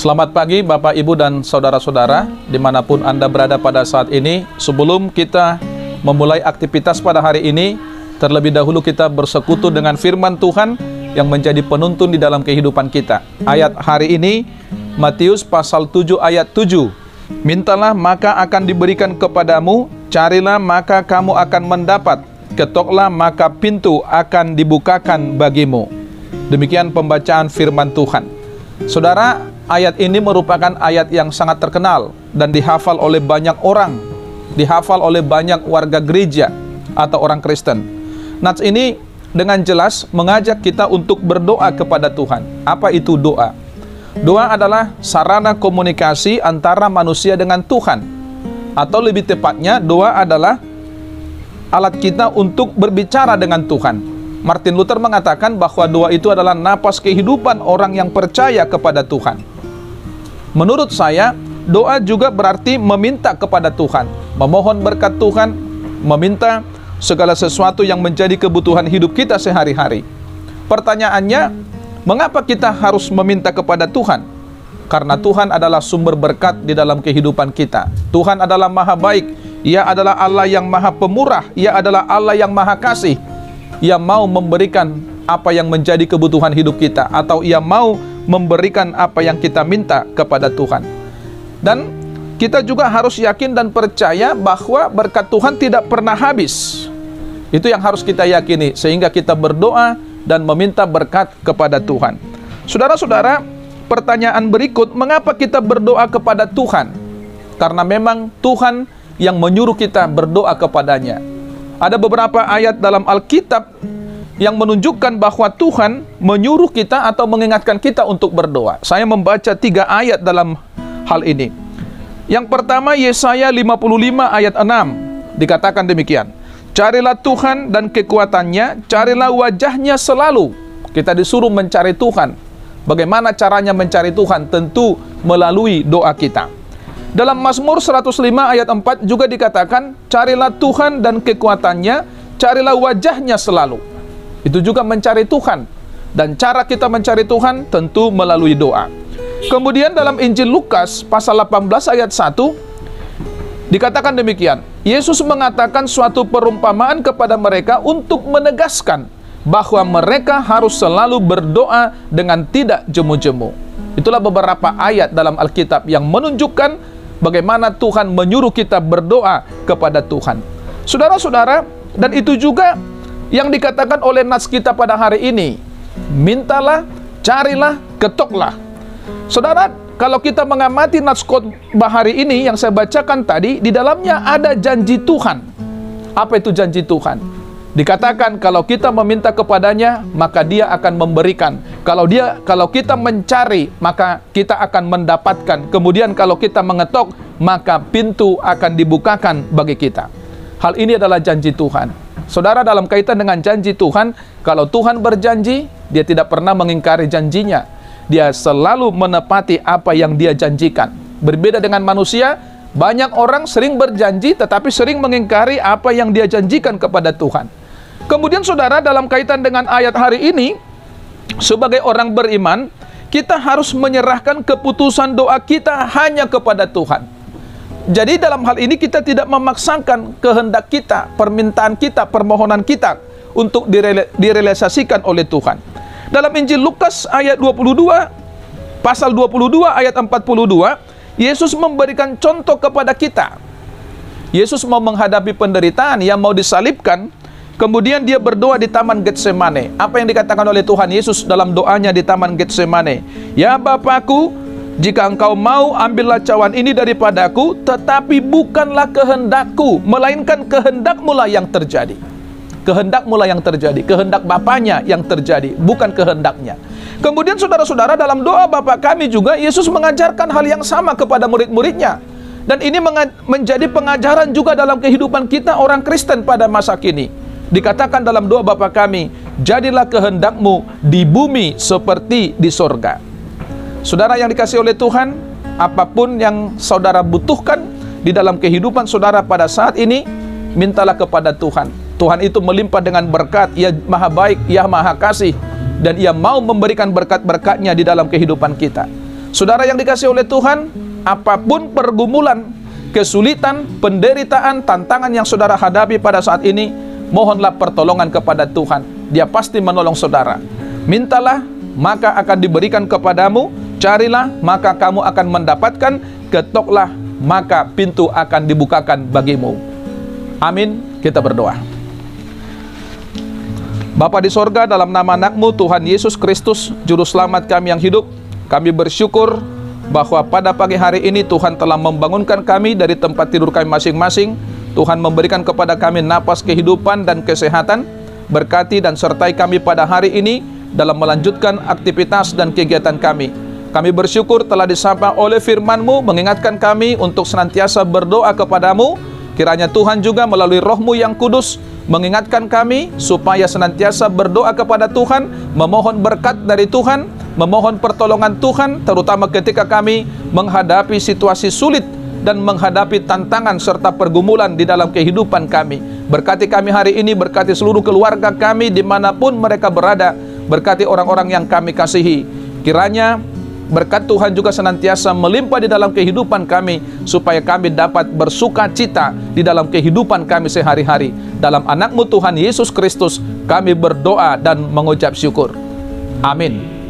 Selamat pagi Bapak, Ibu, dan Saudara-saudara dimanapun Anda berada pada saat ini. Sebelum kita memulai aktivitas pada hari ini, terlebih dahulu kita bersekutu dengan firman Tuhan yang menjadi penuntun di dalam kehidupan kita. Ayat hari ini, Matius pasal 7 ayat 7. Mintalah maka akan diberikan kepadamu, carilah maka kamu akan mendapat, ketoklah maka pintu akan dibukakan bagimu. Demikian pembacaan firman Tuhan. Saudara, ayat ini merupakan ayat yang sangat terkenal dan dihafal oleh banyak orang, dihafal oleh banyak warga gereja atau orang Kristen. Nats ini dengan jelas mengajak kita untuk berdoa kepada Tuhan. Apa itu doa? Doa adalah sarana komunikasi antara manusia dengan Tuhan. Atau lebih tepatnya, doa adalah alat kita untuk berbicara dengan Tuhan. Martin Luther mengatakan bahwa doa itu adalah napas kehidupan orang yang percaya kepada Tuhan. Menurut saya, doa juga berarti meminta kepada Tuhan, memohon berkat Tuhan, meminta segala sesuatu yang menjadi kebutuhan hidup kita sehari-hari. Pertanyaannya, mengapa kita harus meminta kepada Tuhan? Karena Tuhan adalah sumber berkat di dalam kehidupan kita. Tuhan adalah maha baik, Ia adalah Allah yang maha pemurah, Ia adalah Allah yang maha kasih. Ia mau memberikan apa yang menjadi kebutuhan hidup kita, atau Ia mau memberikan apa yang kita minta kepada Tuhan. Dan kita juga harus yakin dan percaya bahwa berkat Tuhan tidak pernah habis. Itu yang harus kita yakini, sehingga kita berdoa dan meminta berkat kepada Tuhan. Saudara-saudara, pertanyaan berikut, mengapa kita berdoa kepada Tuhan? Karena memang Tuhan yang menyuruh kita berdoa kepadanya. Ada beberapa ayat dalam Alkitab yang menunjukkan bahwa Tuhan menyuruh kita atau mengingatkan kita untuk berdoa. Saya membaca 3 ayat dalam hal ini. Yang pertama, Yesaya 55 ayat 6. Dikatakan demikian. Carilah Tuhan dan kekuatannya, carilah wajahnya selalu. Kita disuruh mencari Tuhan. Bagaimana caranya mencari Tuhan? Tentu melalui doa kita. Dalam Mazmur 105 ayat 4 juga dikatakan, carilah Tuhan dan kekuatannya, carilah wajahnya selalu. Itu juga mencari Tuhan. Dan cara kita mencari Tuhan tentu melalui doa. Kemudian dalam Injil Lukas pasal 18 ayat 1 dikatakan demikian. Yesus mengatakan suatu perumpamaan kepada mereka untuk menegaskan bahwa mereka harus selalu berdoa dengan tidak jemu-jemu. Itulah beberapa ayat dalam Alkitab yang menunjukkan bagaimana Tuhan menyuruh kita berdoa kepada Tuhan. Saudara-saudara, dan itu juga yang dikatakan oleh nas kita pada hari ini. Mintalah, carilah, ketoklah. Saudara, kalau kita mengamati nas khotbah hari ini yang saya bacakan tadi, di dalamnya ada janji Tuhan. Apa itu janji Tuhan? Dikatakan kalau kita meminta kepadanya, maka Dia akan memberikan. Kalau kita mencari, maka kita akan mendapatkan. Kemudian kalau kita mengetok, maka pintu akan dibukakan bagi kita. Hal ini adalah janji Tuhan. Saudara, dalam kaitan dengan janji Tuhan, kalau Tuhan berjanji, Dia tidak pernah mengingkari janjinya. Dia selalu menepati apa yang Dia janjikan. Berbeda dengan manusia, banyak orang sering berjanji tetapi sering mengingkari apa yang Dia janjikan kepada Tuhan. Kemudian saudara, dalam kaitan dengan ayat hari ini, sebagai orang beriman, kita harus menyerahkan keputusan doa kita hanya kepada Tuhan. Jadi dalam hal ini kita tidak memaksakan kehendak kita, permintaan kita, permohonan kita untuk direalisasikan oleh Tuhan. Dalam Injil Lukas ayat 22, pasal 22 ayat 42, Yesus memberikan contoh kepada kita. Yesus mau menghadapi penderitaan, Ia mau disalibkan. Kemudian Dia berdoa di Taman Getsemane. Apa yang dikatakan oleh Tuhan Yesus dalam doanya di Taman Getsemane? Ya Bapakku, jika Engkau mau, ambillah cawan ini daripadaku, tetapi bukanlah kehendakku, melainkan kehendak-Mu lah yang terjadi. Kehendak-Mu lah yang terjadi. Kehendak Bapaknya yang terjadi, bukan kehendaknya. Kemudian saudara-saudara, dalam doa Bapa kami juga, Yesus mengajarkan hal yang sama kepada murid-muridnya. Dan ini menjadi pengajaran juga dalam kehidupan kita orang Kristen pada masa kini. Dikatakan dalam doa Bapa kami, jadilah kehendak-Mu di bumi seperti di sorga. Saudara yang dikasihi oleh Tuhan, apapun yang saudara butuhkan di dalam kehidupan saudara pada saat ini, mintalah kepada Tuhan. Tuhan itu melimpah dengan berkat, Ia maha baik, Ia maha kasih, dan Ia mau memberikan berkat-berkatnya di dalam kehidupan kita. Saudara yang dikasihi oleh Tuhan, apapun pergumulan, kesulitan, penderitaan, tantangan yang saudara hadapi pada saat ini, mohonlah pertolongan kepada Tuhan. Dia pasti menolong saudara. Mintalah, maka akan diberikan kepadamu. Carilah, maka kamu akan mendapatkan. Ketoklah, maka pintu akan dibukakan bagimu. Amin. Kita berdoa. Bapa di sorga, dalam nama anak-Mu Tuhan Yesus Kristus, Juru Selamat kami yang hidup, kami bersyukur bahwa pada pagi hari ini Tuhan telah membangunkan kami dari tempat tidur kami masing-masing. Tuhan memberikan kepada kami napas kehidupan dan kesehatan. Berkati dan sertai kami pada hari ini dalam melanjutkan aktivitas dan kegiatan kami. Kami bersyukur telah disapa oleh firman-Mu, mengingatkan kami untuk senantiasa berdoa kepadamu. Kiranya Tuhan juga melalui Roh-Mu yang kudus mengingatkan kami supaya senantiasa berdoa kepada Tuhan, memohon berkat dari Tuhan, memohon pertolongan Tuhan, terutama ketika kami menghadapi situasi sulit dan menghadapi tantangan serta pergumulan di dalam kehidupan kami. Berkati kami hari ini, berkati seluruh keluarga kami dimanapun mereka berada, berkati orang-orang yang kami kasihi. Kiranya berkat Tuhan juga senantiasa melimpah di dalam kehidupan kami, supaya kami dapat bersuka cita di dalam kehidupan kami sehari-hari. Dalam anak-Mu Tuhan Yesus Kristus kami berdoa dan mengucap syukur. Amin.